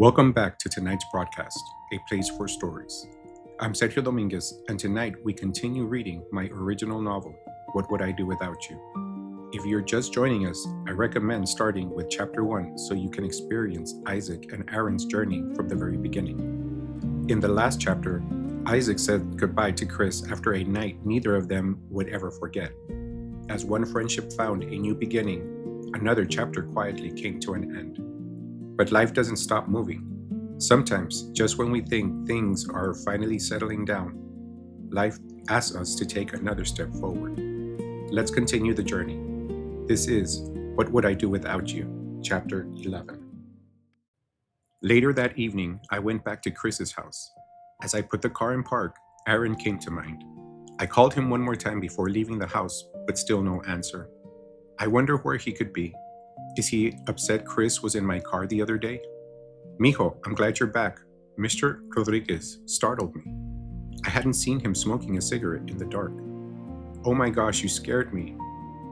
Welcome back to tonight's broadcast, A Place for Stories. I'm Sergio Dominguez, and tonight we continue reading my original novel, What Would I Do Without You? If you're just joining us, I recommend starting with Chapter 1 so you can experience Isaac and Aaron's journey from the very beginning. In the last chapter, Isaac said goodbye to Chris after a night neither of them would ever forget. As one friendship found a new beginning, another chapter quietly came to an end. But life doesn't stop moving. Sometimes, just when we think things are finally settling down, life asks us to take another step forward. Let's continue the journey. This is What Would I Do Without You, Chapter 11. Later that evening, I went back to Chris's house. As I put the car in park, Aaron came to mind. I called him one more time before leaving the house, but still no answer. I wonder where he could be. Is he upset Chris was in my car the other day? Mijo, I'm glad you're back. Mr. Rodriguez startled me. I hadn't seen him smoking a cigarette in the dark. Oh my gosh, you scared me.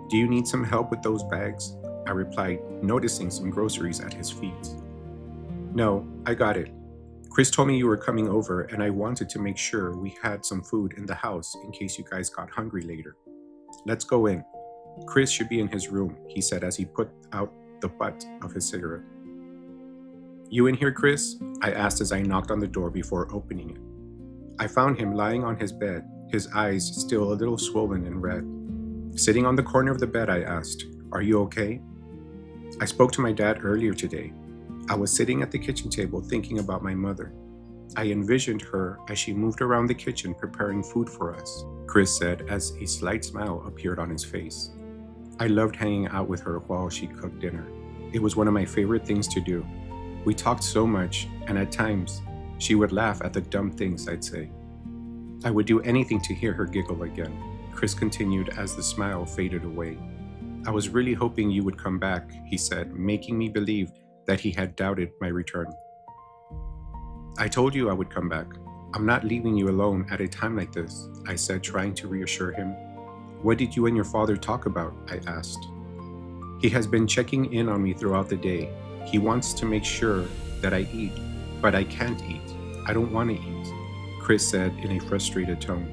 Do you need some help with those bags? I replied, noticing some groceries at his feet. No, I got it. Chris told me you were coming over and I wanted to make sure we had some food in the house in case you guys got hungry later. Let's go in. Chris should be in his room, he said as he put out the butt of his cigarette. You in here, Chris? I asked as I knocked on the door before opening it. I found him lying on his bed, his eyes still a little swollen and red. Sitting on the corner of the bed, I asked, Are you okay? I spoke to my dad earlier today. I was sitting at the kitchen table thinking about my mother. I envisioned her as she moved around the kitchen preparing food for us, Chris said as a slight smile appeared on his face. I loved hanging out with her while she cooked dinner. It was one of my favorite things to do. We talked so much, and at times, she would laugh at the dumb things I'd say. I would do anything to hear her giggle again, Chris continued as the smile faded away. I was really hoping you would come back, he said, making me believe that he had doubted my return. I told you I would come back. I'm not leaving you alone at a time like this, I said, trying to reassure him. What did you and your father talk about? I asked. He has been checking in on me throughout the day. He wants to make sure that I eat, but I can't eat. I don't want to eat, Chris said in a frustrated tone.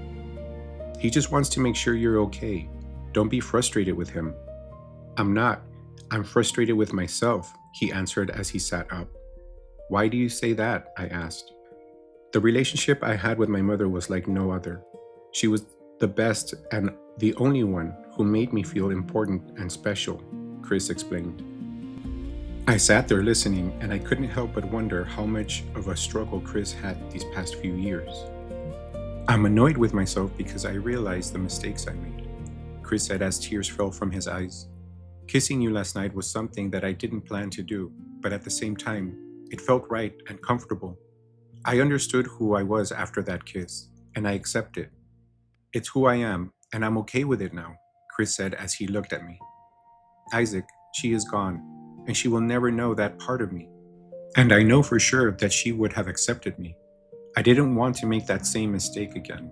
He just wants to make sure you're okay. Don't be frustrated with him. I'm not. I'm frustrated with myself, he answered as he sat up. Why do you say that? I asked. The relationship I had with my mother was like no other. She was the best and the only one who made me feel important and special, Chris explained. I sat there listening and I couldn't help but wonder how much of a struggle Chris had these past few years. I'm annoyed with myself because I realized the mistakes I made, Chris said as tears fell from his eyes. Kissing you last night was something that I didn't plan to do, but at the same time, it felt right and comfortable. I understood who I was after that kiss, and I accept it. It's who I am, and I'm okay with it now, Chris said as he looked at me. Isaac, she is gone, and she will never know that part of me. And I know for sure that she would have accepted me. I didn't want to make that same mistake again.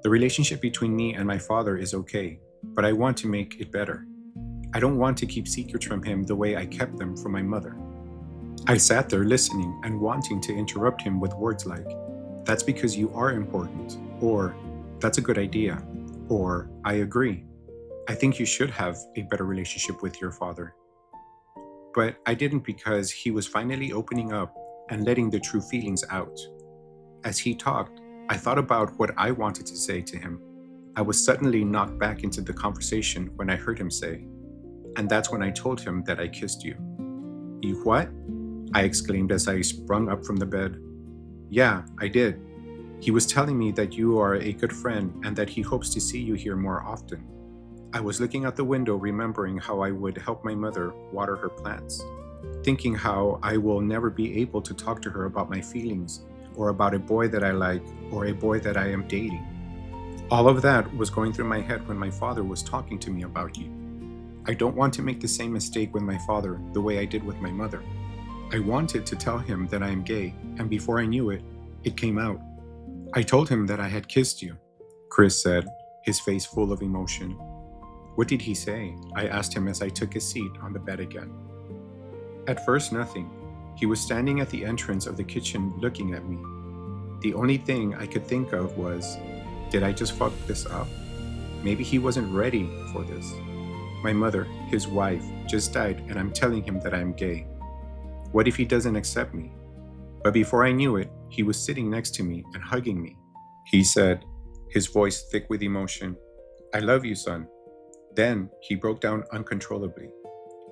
The relationship between me and my father is okay, but I want to make it better. I don't want to keep secrets from him the way I kept them from my mother. I sat there listening and wanting to interrupt him with words like, That's because you are important, or That's a good idea, or I agree. I think you should have a better relationship with your father. But I didn't because he was finally opening up and letting the true feelings out. As he talked, I thought about what I wanted to say to him. I was suddenly knocked back into the conversation when I heard him say, and that's when I told him that I kissed you. You what? I exclaimed as I sprung up from the bed. Yeah, I did. He was telling me that you are a good friend and that he hopes to see you here more often. I was looking out the window, remembering how I would help my mother water her plants, thinking how I will never be able to talk to her about my feelings, or about a boy that I like, or a boy that I am dating. All of that was going through my head when my father was talking to me about you. I don't want to make the same mistake with my father the way I did with my mother. I wanted to tell him that I am gay, and before I knew it, it came out. I told him that I had kissed you, Chris said, his face full of emotion. What did he say? I asked him as I took a seat on the bed again. At first, nothing. He was standing at the entrance of the kitchen looking at me. The only thing I could think of was, did I just fuck this up? Maybe he wasn't ready for this. My mother, his wife, just died and I'm telling him that I'm gay. What if he doesn't accept me? But before I knew it, he was sitting next to me and hugging me. He said, his voice thick with emotion, "I love you, son." Then he broke down uncontrollably.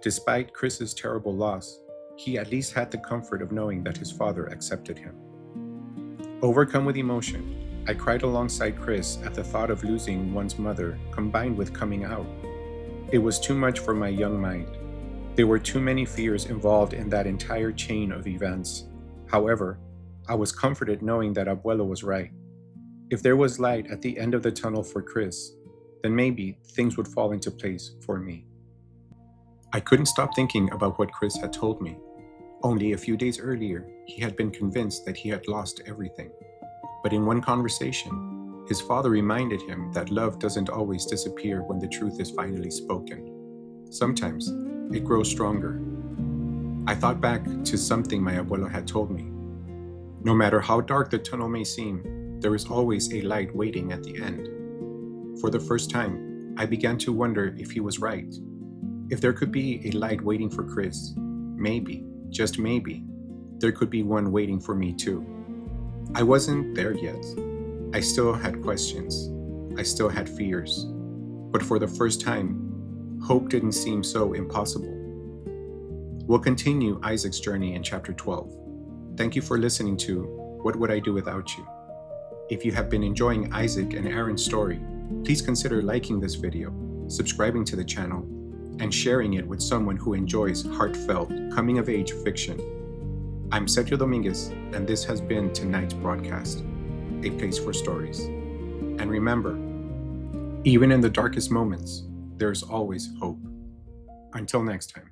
Despite Chris's terrible loss, he at least had the comfort of knowing that his father accepted him. Overcome with emotion, I cried alongside Chris at the thought of losing one's mother combined with coming out. It was too much for my young mind. There were too many fears involved in that entire chain of events. However, I was comforted knowing that Abuelo was right. If there was light at the end of the tunnel for Chris, then maybe things would fall into place for me. I couldn't stop thinking about what Chris had told me. Only a few days earlier, he had been convinced that he had lost everything. But in one conversation, his father reminded him that love doesn't always disappear when the truth is finally spoken. Sometimes, it grows stronger. I thought back to something my abuelo had told me. No matter how dark the tunnel may seem, there is always a light waiting at the end. For the first time, I began to wonder if he was right. If there could be a light waiting for Chris, maybe, just maybe, there could be one waiting for me too. I wasn't there yet. I still had questions. I still had fears. But for the first time, hope didn't seem so impossible. We'll continue Isaac's journey in chapter 12. Thank you for listening to What Would I Do Without You? If you have been enjoying Isaac and Aaron's story, please consider liking this video, subscribing to the channel, and sharing it with someone who enjoys heartfelt, coming-of-age fiction. I'm Sergio Dominguez, and this has been tonight's broadcast, A Place for Stories. And remember, even in the darkest moments, there's always hope. Until next time.